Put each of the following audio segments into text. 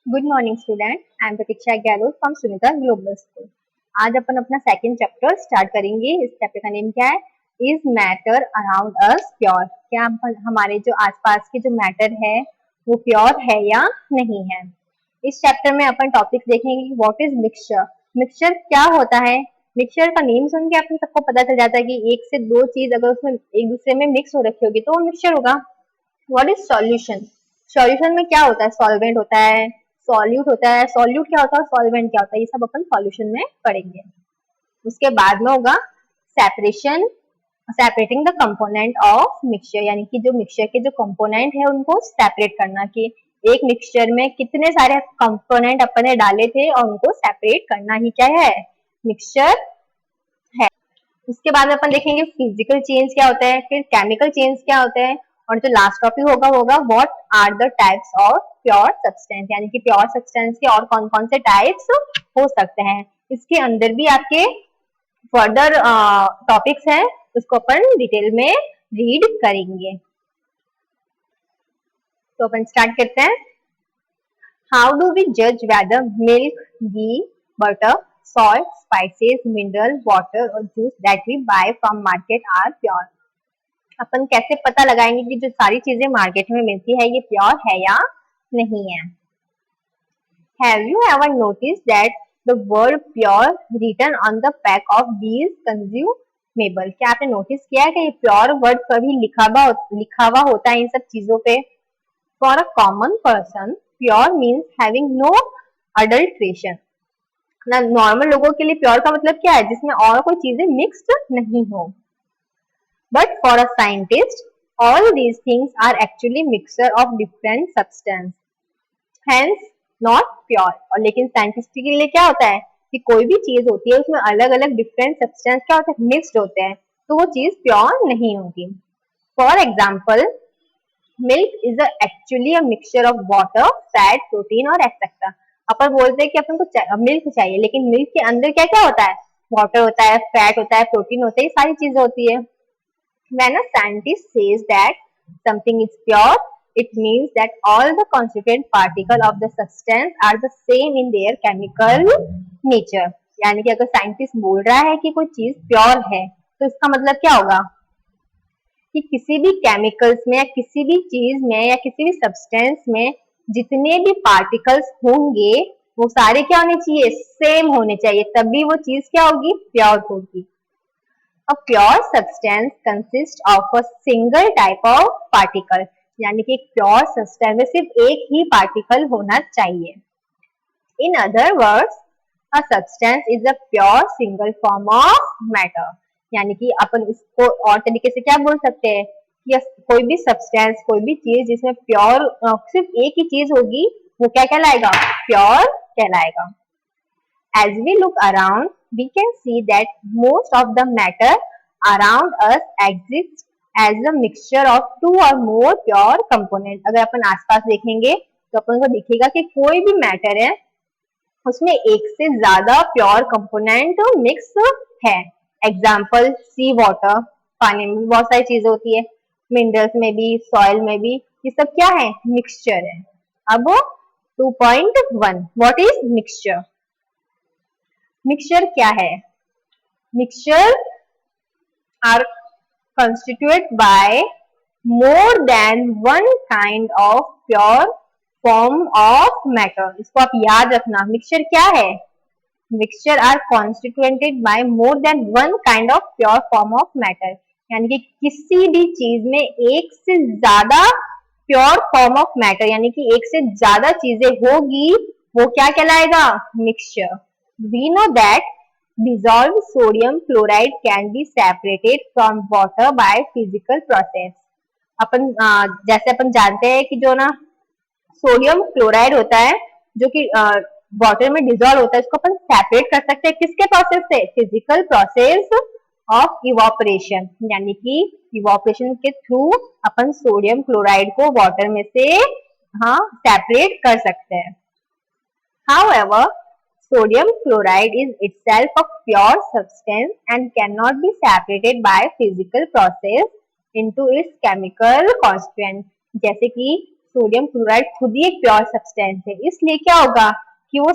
Good morning student, I am Pratiksha Gehlot from Sunita global school. आज अपन अपना second chapter start करेंगे। इस चैप्टर का नेम क्या है? Is matter around us pure? क्या हमारे जो आसपास के जो मैटर है वो प्योर है या नहीं है। इस चैप्टर में अपन टॉपिक्स देखेंगे। What is mixture? मिक्सचर क्या होता है? मिक्सचर का नेम सुन के अपन सबको पता चल जाता है कि एक से दो चीज अगर उसमें एक दूसरे में मिक्स हो रखी होगी तो वो मिक्सचर होगा। What is solution? सॉल्यूशन में क्या होता है? सॉल्वेंट होता है, सॉल्यूट होता है। सॉल्यूट क्या होता है, सॉल्वेंट क्या होता है, ये सब अपन सॉल्यूशन में पढ़ेंगे। उसके बाद में होगा separation, separating the component of mixture, यानी कि जो मिक्सचर के जो कंपोनेंट है उनको सेपरेट करना, कि एक मिक्सचर में कितने सारे कंपोनेंट अपन ने डाले थे और उनको सेपरेट करना ही क्या है, मिक्सचर है। उसके बाद में अपन देखेंगे फिजिकल चेंज क्या होता है, फिर केमिकल चेंज क्या होता है, और जो लास्ट टॉपिक होगा what are the types of pure substance, यानी कि प्योर सब्सटेंस के और कौन कौन से टाइप्स हो सकते हैं। इसके अंदर भी आपके फर्दर टॉपिक्स हैं, उसको अपन डिटेल में रीड करेंगे। तो अपन स्टार्ट करते हैं। हाउ डू वी जज वेदर मिल्क, घी, butter, salt, spices, mineral, water और juice that we buy from market are pure? अपन कैसे पता लगाएंगे कि जो सारी चीजें मार्केट में मिलती है ये प्योर है या नहीं है। Have you ever noticed that the word pure written on the pack of these consumable? क्या आपने नोटिस किया है कि ये प्योर वर्ड कभी लिखा हुआ होता है इन सब चीजों पे? For a common person, pure means having no adulteration. ना नॉर्मल लोगों के लिए प्योर का मतलब क्या है? जिसमें और कोई चीजें मिक्स्ड नहीं हो। But for a scientist, all these things are actually mixture of different substance, hence not pure. और लेकिन साइंटिस्ट के लिए क्या होता है कि कोई भी चीज होती है उसमें अलग अलग डिफरेंट सब्सटेंस क्या होते हैं, मिक्स्ड होते हैं, तो वो चीज प्योर नहीं होगी। For example, milk is actually a mixture of water, fat, protein और एक्सेट्रा। अपन बोलते हैं कि अपन को मिल्क चाहिए, लेकिन मिल्क के अंदर क्या क्या होता है? वाटर होता है, फैट होता है, प्रोटीन होता है, ये सारी चीजें होती है। When a scientist says that something is pure, it means that all the constituent particles of the substance are the same in their chemical nature. यानी कि अगर साइंटिस्ट बोल रहा है कि कोई चीज प्योर है तो इसका मतलब क्या होगा कि किसी भी केमिकल्स में या किसी भी चीज में या किसी भी सब्सटेंस में जितने भी पार्टिकल्स होंगे वो सारे क्या होने चाहिए, सेम होने चाहिए, तभी वो चीज क्या होगी, प्योर होगी। A pure substance consists of a single type of particle, यानी कि एक प्योर सब्सटेंस में सिर्फ एक ही पार्टिकल होना चाहिए। In other words, a substance is a pure single form of matter, यानी कि अपन इसको और तरीके से क्या बोल सकते हैं कि कोई भी सब्सटेंस, कोई भी चीज जिसमें प्योर सिर्फ एक ही चीज होगी वो क्या कहलाएगा, प्योर कहलाएगा। As we look around, we can see that most of the matter around us exists as a mixture of two or more pure components. अगर अपन आसपास देखेंगे तो अपन को दिखेगा कि कोई भी मैटर है उसमें एक से ज्यादा प्योर कंपोनेंट मिक्स है। एग्जाम्पल, सी वाटर, पानी में भी बहुत सारी चीजें होती है, मिनरल्स में भी, सॉइल में भी, ये सब क्या है, मिक्सचर है। अब 2.1, व्हाट इज मिक्सचर? मिक्सचर क्या है? Mixture are constituted by more than one kind of pure form of matter. इसको आप याद रखना, मिक्सचर क्या है? Mixture are constituted by more than one kind of pure form of matter, यानी कि किसी भी चीज में एक से ज्यादा प्योर फॉर्म ऑफ मैटर, यानी कि एक से ज्यादा चीजें होगी, वो क्या कहलाएगा, mixture. We know that dissolved sodium chloride can be separated from water by physical process. अपन जैसे अपन जानते हैं कि जो ना सोडियम क्लोराइड होता है जो कि वाटर में डिजोल्व होता है, इसको अपन सेपरेट कर सकते हैं किसके प्रोसेस से, फिजिकल प्रोसेस ऑफ इवापोरेशन, यानी कि इवापोरेशन के थ्रू अपन सोडियम क्लोराइड को वाटर में से सेपरेट कर सकते हैं। However, sodium chloride is itself a pure substance and cannot be separated by physical process into its chemical constituent. जैसे कि सोडियम क्लोराइड खुद ही एक प्योर सब्सटेंस है, इसलिए क्या होगा कि वो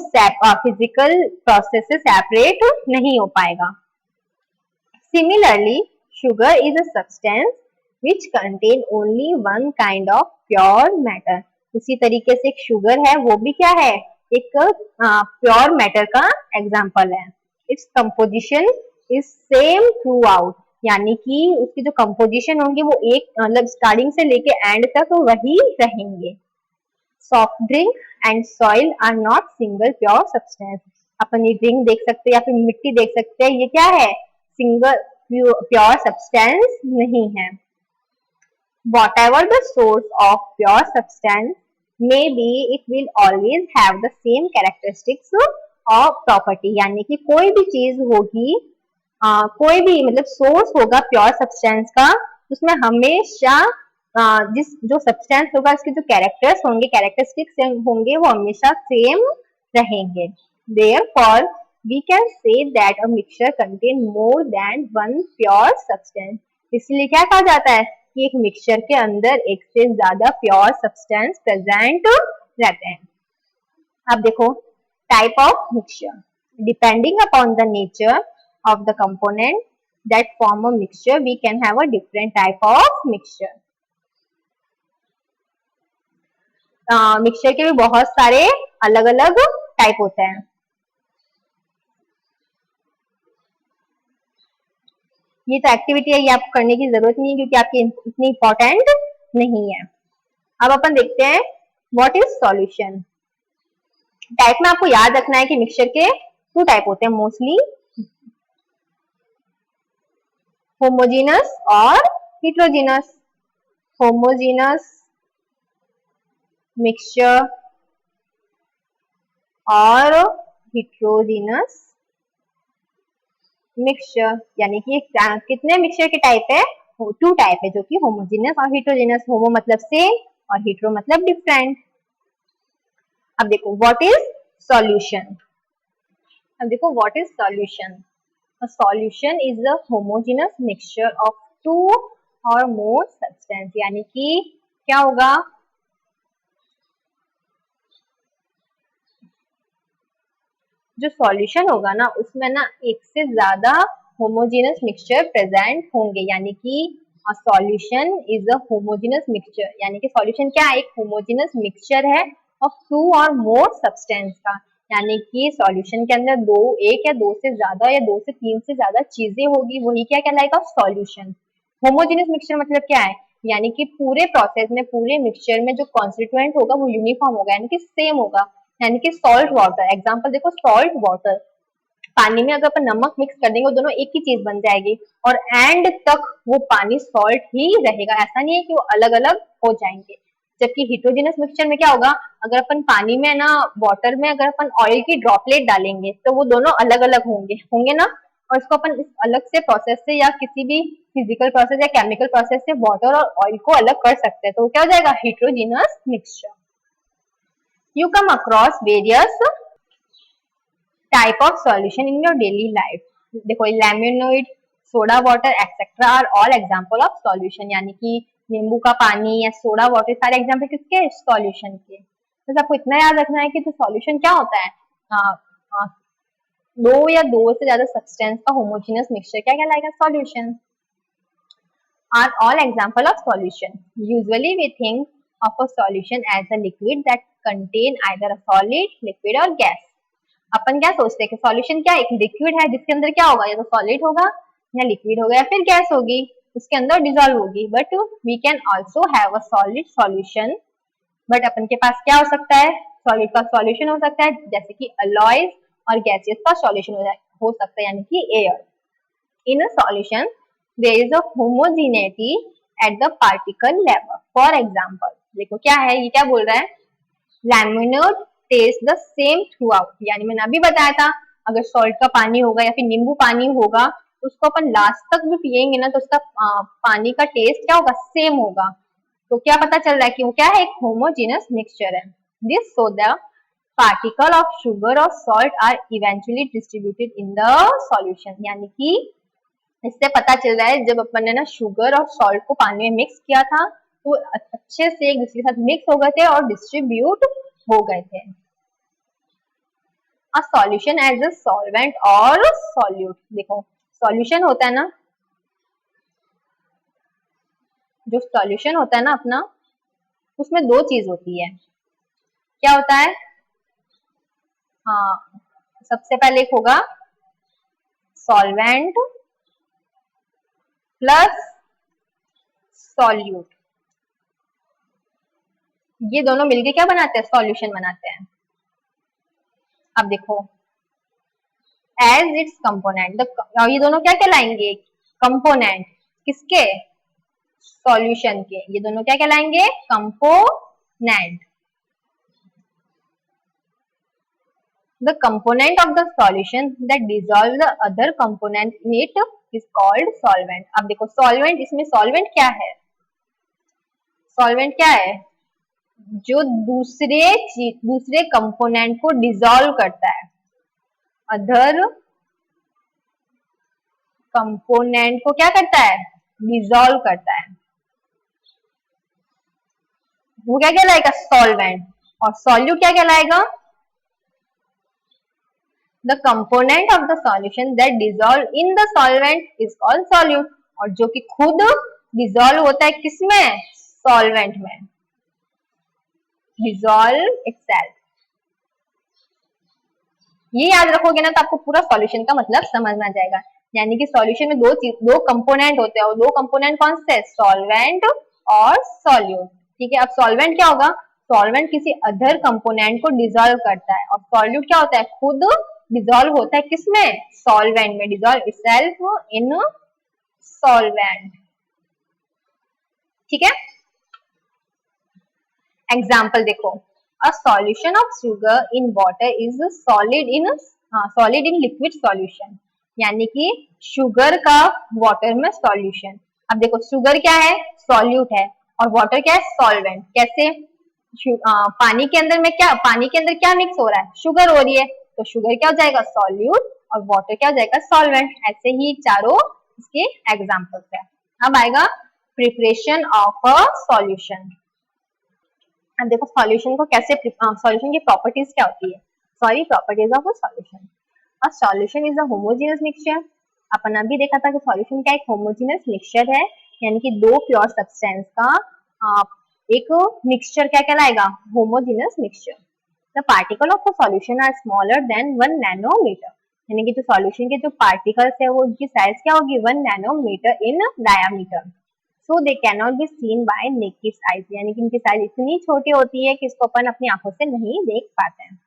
फिजिकल प्रोसेस से सेपरेट नहीं हो पाएगा। Similarly, sugar is a substance which contain only one kind of pure matter. उसी तरीके से एक शुगर है, वो भी क्या है, एक प्योर मैटर का एग्जाम्पल है। Its composition is same throughout, यानी कि उसकी जो कंपोजिशन होंगे वो एक मतलब स्टार्टिंग से लेके एंड तक वही रहेंगे। Soft drink and soil are not single pure substance. अपन ये ड्रिंक देख सकते हैं या फिर मिट्टी देख सकते हैं, ये क्या है, सिंगल प्योर सब्सटेंस नहीं है। Whatever the source of pure substance may be, it will always have the same characteristics or property। यानी कि कोई भी चीज होगी, कोई भी मतलब सोर्स होगा प्योर सब्सटेंस का, उसमें हमेशा जिस जो सब्सटेंस होगा उसके जो कैरेक्टर्स होंगे, कैरेक्टरिस्टिक्स होंगे, वो हमेशा सेम रहेंगे। Therefore, we can say that a mixture contain more than one pure substance। इसलिए क्या कहा जाता है कि एक मिक्सचर के अंदर एक से ज्यादा प्योर सब्सटेंस प्रेजेंट रहते हैं। अब देखो type of mixture, depending upon the nature of the component that form a mixture, we can have a different type of mixture। Mixture के भी बहुत सारे अलग अलग टाइप होते हैं। ये तो एक्टिविटी है, ये आपको करने की जरूरत नहीं है क्योंकि आपकी इतनी इंपॉर्टेंट नहीं है। अब अपन देखते हैं व्हाट इज सॉल्यूशन। टाइप में आपको याद रखना है कि मिक्सचर के 2 टाइप होते हैं मोस्टली, होमोजेनस और हिट्रोजेनस। होमोजेनस मिक्सचर और हिट्रोजेनस मिक्सचर, यानी कि कितने मिक्सचर के टाइप है, 2 टाइप है, जो कि होमोजेनस और हिट्रोजेनस। होमो मतलब सेम और हिट्रो मतलब डिफरेंट। अब देखो व्हाट इज सॉल्यूशन। अब देखो what is solution. A solution is a homogeneous mixture of 2 or more substance। यानी कि क्या होगा, जो सॉल्यूशन होगा ना उसमें ना एक से ज्यादा होमोजेनस मिक्सचर प्रेजेंट होंगे। यानी कि solution is a homogeneous mixture, यानी कि सॉल्यूशन क्या है, एक होमोजेनस मिक्सचर है ऑफ 2 और मोर सब्सटेंस का। यानी कि सॉल्यूशन के अंदर एक या दो से ज्यादा या 2 से 3 से ज्यादा चीजें होगी, वही क्या कहलाएगा, सॉल्यूशन। होमोजेनस मिक्सचर मतलब क्या है, यानी कि पूरे प्रोसेस में, पूरे मिक्सचर में जो कॉन्स्टिट्यूएंट होगा वो यूनिफॉर्म होगा, यानी कि सेम होगा। यानी कि सॉल्ट वाटर, एग्जांपल देखो सॉल्ट वाटर, पानी में अगर अपन नमक मिक्स कर देंगे वो दोनों एक ही चीज बन जाएगी और एंड तक वो पानी सॉल्ट ही रहेगा, ऐसा नहीं है कि वो अलग अलग हो जाएंगे। जबकि हिट्रोजेनस मिक्सचर में क्या होगा, अगर अपन पानी में ना, वाटर में अगर अपन ऑयल की ड्रॉपलेट डालेंगे तो वो दोनों अलग अलग होंगे ना, और इसको अपन इस अलग से प्रोसेस से या किसी भी फिजिकल प्रोसेस या केमिकल प्रोसेस से वाटर और ऑयल को अलग कर सकते हैं, तो क्या हो जाएगा, हिट्रोजेनस mixture. You come across various type of solution in your daily life। देखो lemonade, soda water etcetera are all example of solution. यानी कि नींबू का पानी या सोडा वाटर सारे एग्जांपल किसके, सॉल्यूशन के। बस आपको इतना याद रखना है कि तो सॉल्यूशन क्या होता है, दो या दो से ज्यादा सब्सटेंस का होमोजेनस मिक्सचर क्या कहलाएगा, solution. Are all example of solution। Usually we think of a solution as a liquid that contain either a solid, liquid or gas। अपन क्या सोचते हैं कि सॉल्यूशन क्या, एक लिक्विड है जिसके अंदर क्या होगा, या तो सॉलिड होगा या लिक्विड होगा या फिर गैस होगी, उसके अंदर डिजोल्व होगी। But we can also have a solid solution. बट अपन के पास क्या हो सकता है, सॉलिड का सॉल्यूशन हो सकता है, जैसे कि अलॉयज, और गैसेस का सॉल्यूशन हो सकता है, यानी कि air. In a solution there is a homogeneity at the particle level। For example, देखो क्या है, ये क्या बोल रहा है, lemonade taste the same throughout. यानी मैंने अभी बताया था, अगर सॉल्ट का पानी होगा या फिर नींबू पानी होगा, उसको अपन लास्ट तक भी पियेंगे ना तो उसका पानी का टेस्ट क्या होगा, सेम होगा। तो क्या पता चल रहा है कि वो क्या है, एक होमोजेनस मिक्सचर है। This so the particle of sugar और salt are eventually distributed in the solution. यानी कि इससे पता चल रहा है जब अपन ने ना शुगर और सॉल्ट को पानी में मिक्स किया था तो अच्छे से एक दूसरे के साथ मिक्स हो गए थे और डिस्ट्रीब्यूट हो गए थे। A solution as a solvent और सॉल्यूट, देखो सॉल्यूशन होता है ना, जो सॉल्यूशन होता है ना अपना, उसमें दो चीज होती है। क्या होता है? हाँ, सबसे पहले एक होगा सॉल्वेंट प्लस सॉल्यूट, ये दोनों मिलके क्या बनाते हैं? सॉल्यूशन बनाते हैं। अब देखो, एज इट्स कंपोनेंट, ये दोनों क्या कहलाएंगे? कंपोनेंट। किसके? सॉल्यूशन के। ये दोनों क्या कहलाएंगे? Component. The component of the solution that dissolve the other component in it is called solvent। अब देखो solvent, इसमें solvent क्या है? solvent क्या है? जो दूसरे कंपोनेंट को डिसॉल्व करता है, अदर कंपोनेंट को क्या करता है? डिसॉल्व करता है, वो क्या कहलाएगा? सॉल्वेंट। और सॉल्यूट क्या कहलाएगा? The component of the solution that dissolve in the solvent is called solute. और जो कि खुद डिसॉल्व होता है किसमें? सॉल्वेंट में। डिसॉल्व इटसेल्फ, ये याद रखोगे ना तो आपको पूरा सॉल्यूशन का मतलब समझ में आ जाएगा। यानी कि सॉल्यूशन में दो कंपोनेंट होते हैं, और दो कंपोनेंट कौन से? सॉल्वेंट और सॉल्यूट। ठीक है, अब सॉल्वेंट क्या होगा? सॉल्वेंट किसी अदर कंपोनेंट को डिसॉल्व करता है, और सॉल्यूट क्या होता है? खुद डिसॉल्व होता है किसमें? सॉल्वेंट में। डिसॉल्व इटसेल्फ इन सॉल्वेंट। ठीक है, एग्जाम्पल देखो, a solution of sugar in water is solid in liquid solution. यानी कि शुगर का वाटर में सॉल्यूशन। अब देखो शुगर क्या है? सॉल्यूट है, और वाटर क्या है? सॉल्वेंट। कैसे? पानी के अंदर में क्या, पानी के अंदर क्या मिक्स हो रहा है? शुगर हो रही है, तो शुगर क्या हो जाएगा? सॉल्यूट, और वाटर क्या हो जाएगा? सॉल्वेंट। ऐसे ही चारों इसके एग्जाम्पल्स है। अब आएगा प्रिपरेशन ऑफ अ सॉल्यूशन। अब देखो सॉल्यूशन को कैसे, सॉल्यूशन की प्रॉपर्टीज क्या होती है? Sorry, properties of a solution. A solution is a homogeneous mixture. अपन अभी देखा था कि सॉल्यूशन क्या एक होमोजेनियस मिक्सचर है, यानी कि दो प्योर सब्सटेंस का एक मिक्सचर क्या कहलाएगा? Homogeneous mixture. The particle of the solution are smaller than 1 nanometre. यानी कि जो सॉल्यूशन के जो पार्टिकल्स है वो उनकी साइज क्या होगी? 1 nanometre in diameter. So they can not be seen by naked eyes. यानी कि इनकी साइज इतनी छोटी होती है कि इसको अपन अपनी आंखों से नहीं देख पाते हैं।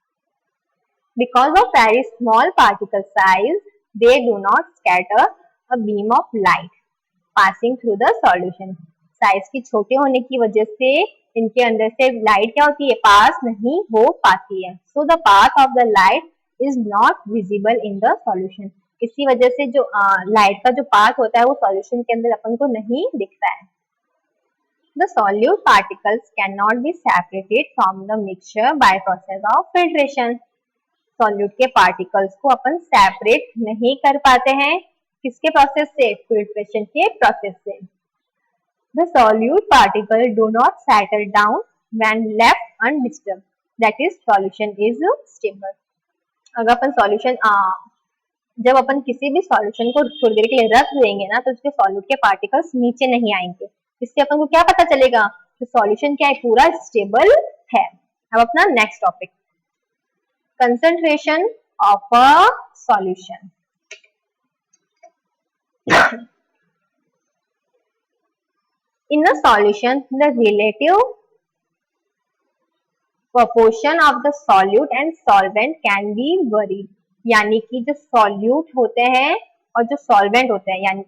Because of very small particle size, they do not scatter a beam of light passing through the solution। Size की छोटे होने की वजह से इनके अंदर से लाइट क्या होती है? पास नहीं हो पाती है। So the path of the light is not visible in the solution. इसी वजह से जो लाइट का जो पाथ होता है वो सॉल्यूशन के अंदर अपन को नहीं दिखता है। The solute particles cannot be separated from the mixture by process of filtration। Solute के पार्टिकल्स को अपन सेपरेट नहीं कर पाते हैं, किसके प्रोसेस से? फिल्ट्रेशन के प्रोसेस से। The solute particle do not settle down when left undisturbed, that is solution is stable. अगर अपन सॉल्यूशन जब अपन किसी भी सॉल्यूशन को थोड़ी देर के लिए रख देंगे ना, तो उसके सॉल्यूट के पार्टिकल्स नीचे नहीं आएंगे। इससे अपन को क्या पता चलेगा? तो सॉल्यूशन क्या है? पूरा स्टेबल है। अब अपना next topic, concentration of a solution। In a solution, the relative proportion of the solute and solvent can be varied। यानी कि जो solute होते हैं और जो solvent होते हैं, यानी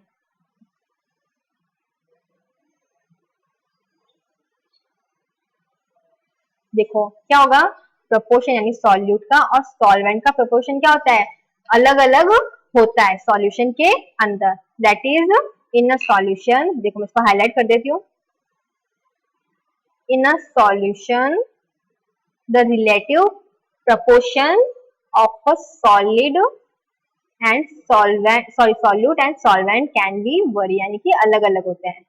देखो क्या होगा? प्रोपोर्शन, यानी सॉल्यूट का और सॉल्वेंट का प्रोपोर्शन क्या होता है? अलग अलग होता है सॉल्यूशन के अंदर। That is in a solution, देखो मैं इसको हाईलाइट कर देती हूँ। In a solution the relative proportion of a solid and solvent, solute and solvent can be vary, यानी कि अलग अलग होते हैं।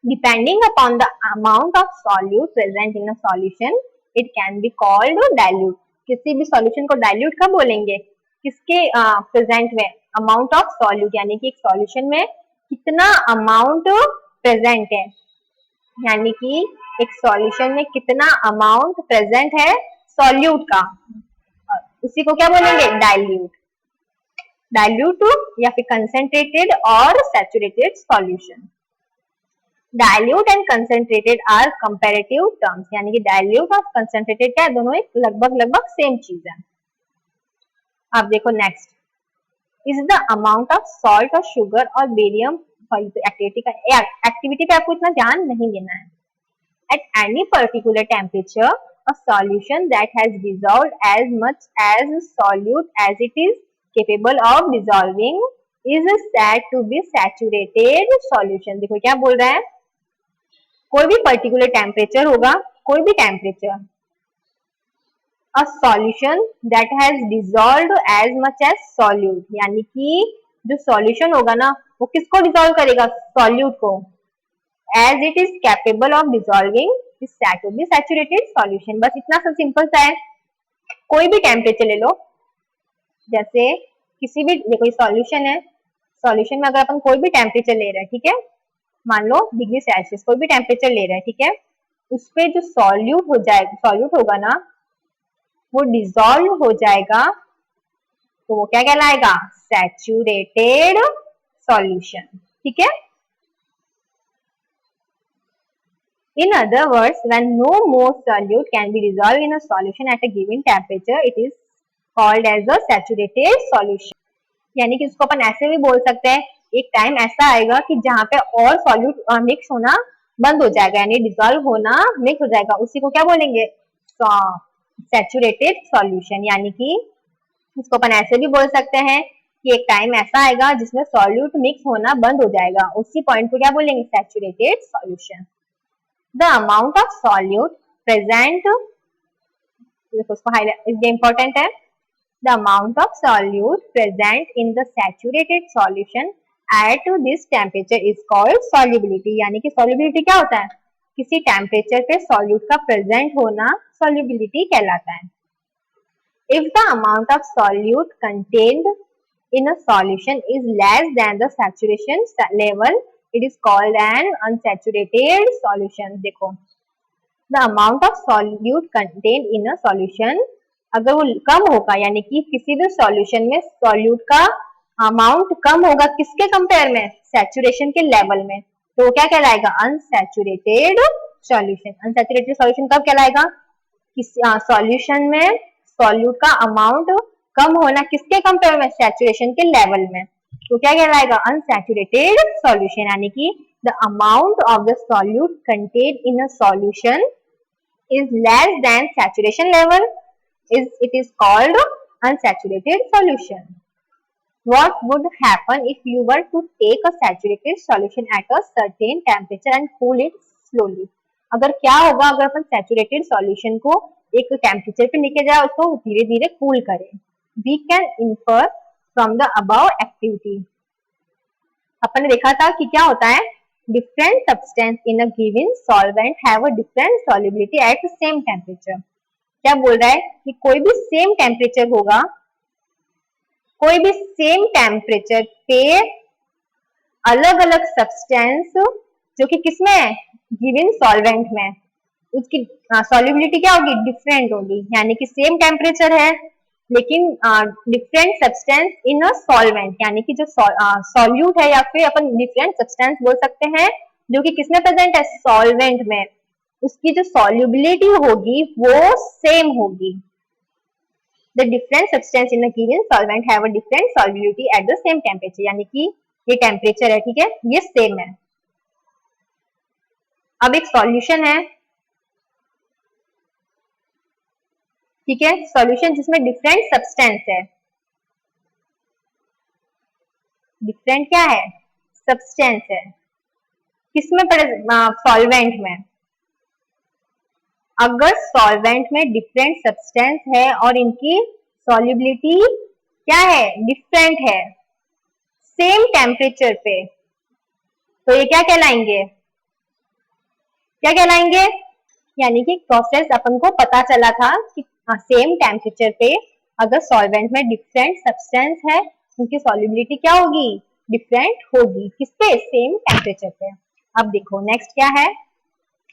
Depending upon the amount of solute present in a solution, it can be called dilute. किसी भी solution को dilute कब बोलेंगे? किसके present में amount of solute, यानी कि एक solution में कितना amount present है, यानी कि एक solution में कितना amount present है solute का, उसी को क्या बोलेंगे? dilute. dilute या फिर concentrated और saturated solution. Dilute and concentrated are comparative terms, यानी कि डायल्यूट और कंसेंट्रेटेड क्या है, दोनों एक लगभग सेम चीज है. अब देखो next, is the amount of salt और शुगर और बेरियम. एक्टिविटी पे आपको इतना ध्यान नहीं देना है. At any particular temperature a solution that has dissolved as much as solute as it is capable of dissolving is said to be saturated solution. देखो क्या बोल रहा है, कोई भी पर्टिकुलर टेम्परेचर होगा, कोई भी temperature, a solution that has dissolved as much as solute, यानी कि जो सॉल्यूशन होगा ना वो किसको डिसॉल्व करेगा? सॉल्यूट को. As it is capable of dissolving is said to be saturated solution. बस इतना सा सिंपल सा है. कोई भी टेम्परेचर ले लो, जैसे किसी भी, देखो ये सॉल्यूशन है, सॉल्यूशन में अगर अपन कोई भी टेम्परेचर ले रहे हैं, ठीक है, मान लो डिग्री सेल्सियस, कोई भी टेम्परेचर ले रहे हैं, ठीक है, उस पे जो सॉल्यूट हो जाएगा, सॉल्यूट होगा ना वो डिसॉल्व हो जाएगा, तो वो क्या कहलाएगा? Saturated solution. ठीक है. In other words, when no more solute can be dissolved in a solution at a given temperature, it is called as a saturated solution. यानी कि इसको अपन ऐसे भी बोल सकते हैं, एक टाइम ऐसा आएगा कि जहाँ पे और सॉल्यूट मिक्स होना बंद हो जाएगा, यानी डिसॉल्व होना मिक्स हो जाएगा, उसी को क्या बोलेंगे? Saturated solution. यानी कि इसको अपन ऐसे भी बोल सकते हैं कि एक टाइम ऐसा आएगा जिसमें सॉल्यूट मिक्स होना बंद हो जाएगा, उसी पॉइंट को क्या बोलेंगे? Saturated solution. The amount of solute present, उसको हाईलाइट, ये इंपॉर्टेंट है. The amount of solute present in the saturated solution at this temperature is called solubility. यानी कि solubility क्या होता है? किसी टेम्परेचर पे सॉल्यूट का प्रेजेंट होना solubility कहलाता है. If the amount of solute contained in a solution is less than the saturation level, it is called an unsaturated solution. देखो, the amount of solute contained in a solution, अगर वो कम होगा, यानी कि किसी भी सॉल्यूशन में सॉल्यूट का अमाउंट कम होगा, किसके कंपेयर में? सैचुरेशन के लेवल में, तो वो क्या कहलाएगा? Unsaturated solution. अनसैचुरेटेड सॉल्यूशन कब कहलाएगा? किसी सॉल्यूशन में सॉल्यूट का अमाउंट कम होना, किसके कंपेयर में? सैचुरेशन के लेवल में, तो क्या कहलाएगा? Unsaturated solution. यानी कि the amount of the solute contained in a solution is less than saturation level, it is called unsaturated solution. What would happen if you were to take a saturated solution at a certain temperature and cool it slowly? अगर क्या होगा अगर अपन saturated solution को एक temperature पे लेके जाए, उसको धीरे धीरे कूल करें. We can infer from the above activity. अपन ने देखा था कि क्या होता है, different substance in a given solvent have a different solubility at the same temperature. क्या बोल रहा है कि कोई भी सेम टेम्परेचर होगा, कोई भी सेम टेम्परेचर पे अलग अलग सब्सटेंस जो कि किसमें है? गिवन सॉल्वेंट में, उसकी सॉल्युबिलिटी क्या होगी? डिफरेंट होगी. यानी कि सेम टेम्परेचर है लेकिन different substance in a solvent, यानी कि जो सॉल्यूट है, या फिर अपन डिफरेंट सब्सटेंस बोल सकते हैं जो कि किसमें प्रेजेंट है? सॉल्वेंट में, उसकी जो सॉल्युबिलिटी होगी वो सेम होगी. The different substance in a given solvent have a different solubility at the same temperature. यानी कि ये टेम्परेचर है, ठीक है, ये सेम है. अब एक सॉल्यूशन है, ठीक है, सॉल्यूशन जिसमें डिफरेंट सब्सटेंस है. डिफरेंट क्या है? सब्सटेंस है. किसमें पड़े? सॉल्वेंट में. अगर सॉल्वेंट में डिफरेंट सब्सटेंस है और इनकी सॉल्युबिलिटी क्या है? डिफरेंट है, सेम टेम्परेचर पे, तो ये क्या कहलाएंगे? क्या कहलाएंगे? यानी कि प्रोसेस अपन को पता चला था कि सेम टेम्परेचर पे अगर सॉल्वेंट में डिफरेंट सब्सटेंस है, उनकी सॉल्युबिलिटी क्या होगी? डिफरेंट होगी। किस पे? सेम टेम्परेचर पे। अब देखो नेक्स्ट क्या है,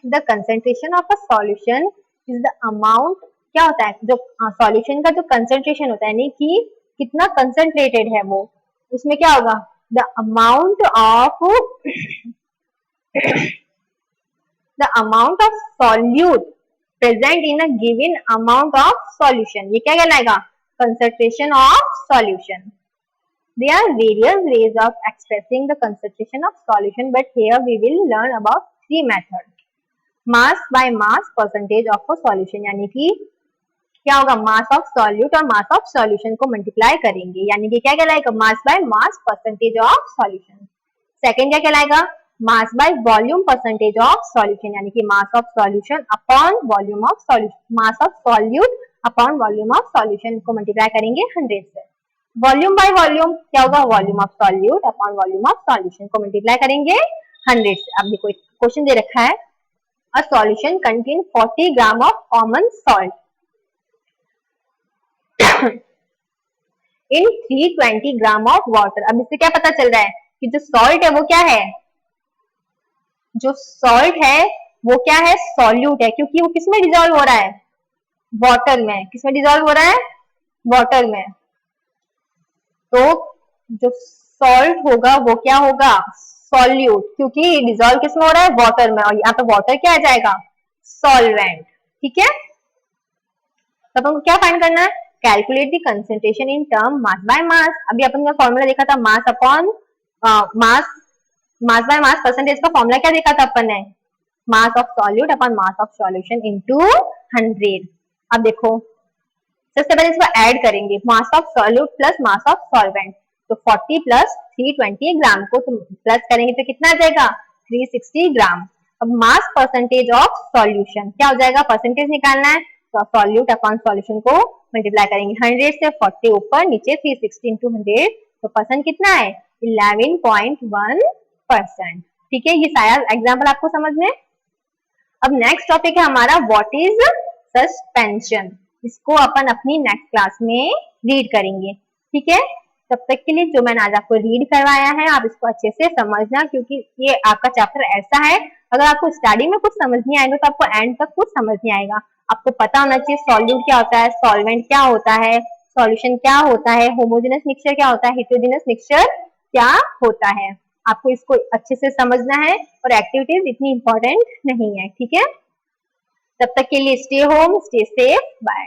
the concentration of a solution is the amount, क्या होता है जो सॉल्यूशन का जो कंसेंट्रेशन होता है, यानी कि कितना कंसेंट्रेटेड है वो, उसमें क्या होगा? The amount of the amount of solute present in a given amount of solution. ये क्या कहलाएगा? Concentration of solution. There are various ways of expressing the concentration of solution, but here we will learn about three methods. Mass by mass percentage of a solution, यानी कि क्या होगा? Mass of solute और mass of solution को multiply करेंगे, यानी कि क्या कहलाएगा? Mass by mass percentage of solution. Second क्या कहलाएगा? Mass by volume percentage of solution, यानी कि mass of solution upon volume of solution, mass of solute upon volume of solution को मल्टीप्लाई करेंगे 100 से। वॉल्यूम बाय वॉल्यूम क्या होगा? Volume of solute upon volume of solution को multiply करेंगे 100 से। अब देखो क्वेश्चन दे रखा है, a solution contain 40 gram of common salt in 320 gram of water. अब इससे क्या पता चल रहा है कि जो सॉल्ट है वो क्या है? जो सॉल्ट है वो क्या है? सॉल्यूट है, क्योंकि वो किसमें डिजोल्व हो रहा है? वाटर में। किसमें डिजोल्व हो रहा है? वाटर में। तो जो सॉल्ट होगा वो क्या होगा? सॉल्यूट, क्योंकि डिजोल्व किसमें हो रहा है? वाटर में, और यहाँ पे वाटर क्या आ जाएगा? सॉल्वेंट। ठीक है, तो अपन को क्या फाइंड करना है? Calculate the concentration in term mass by mass. अभी अपन का फॉर्मूला देखा था mass upon mass, mass by mass percentage का फॉर्मूला क्या देखा था अपन ने? Mass of solute upon mass of solution into 100। अब देखो सबसे पहले इसको ऐड करेंगे, mass of solute plus mass of solvent, तो 40 प्लस 320 ग्राम को तुम प्लस करेंगे तो कितना आ जाएगा? 360 ग्राम। अब मास परसेंटेज ऑफ सॉल्यूशन क्या हो जाएगा? परसेंटेज निकालना है, तो सॉल्यूट अपॉन सॉल्यूशन को मल्टीप्लाई करेंगे 100 से, 40 ऊपर नीचे 360 इंटू 100, तो परसेंट कितना है? 11.1%। ठीक है, ये सारा एग्जाम्पल आपको समझ में। अब नेक्स्ट टॉपिक है हमारा व्हाट इज सस्पेंशन। इसको अपन अपनी नेक्स्ट क्लास में रीड करेंगे। ठीक है, तब तक के लिए जो मैंने आज आपको रीड करवाया है आप इसको अच्छे से समझना, क्योंकि ये आपका चैप्टर ऐसा है अगर आपको स्टार्टिंग में कुछ समझ नहीं आएगा तो आपको एंड तक कुछ समझ नहीं आएगा। आपको पता होना चाहिए सॉल्यूट क्या होता है, सॉल्वेंट क्या होता है, सॉल्यूशन क्या होता है, होमोजेनस मिक्सचर क्या होता है, हेटेरोजेनस मिक्सचर क्या होता है। आपको इसको अच्छे से समझना है और एक्टिविटीज इतनी इंपॉर्टेंट नहीं है। ठीक है, तब तक के लिए stay home, stay safe, bye.